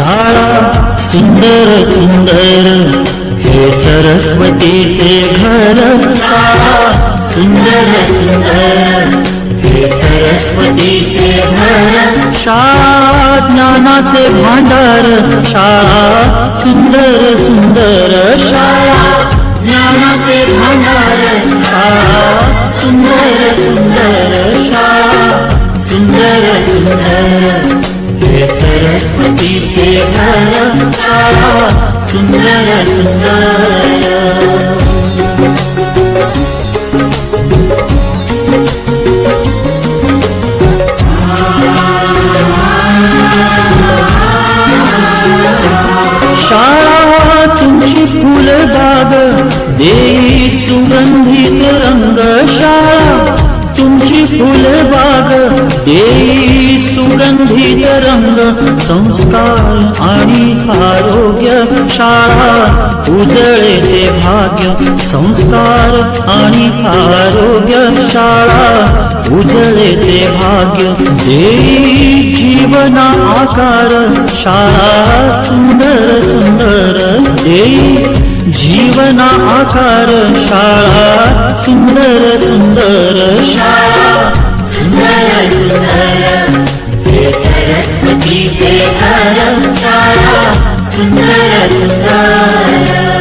शाळा सुंदर सुंदर हे सरस्वतीचे घर शाळा सुंदर सुंदर हे सरस्वतीचे घर शाळा ज्ञानाचे भांडार शाळा सुंदर सुंदर शाळा ज्ञानाचे भांडार शाळा सुंदर सुंदर शाळा सुंदर सुंदर हे सरस्वतीचे घर शाळा सुंदर सुंदर शाळा तुमची फुलबाग देई सुगंधित रंग शाळा तुमची फुलबाग देई सुगंधित रंग संस्कार आणि आरोग्य शाळा उजळे ते भाग्य संस्कार आणि आरोग्य शाळा उजळे ते भाग्य देई जीवना आकार शाळा सुंदर सुंदर देई जीवना आकार शाळा सुंदर सुंदर शाळा सुंदर सुंदर हे सरस्वतीचे घर शाळा सुंदर सुंदर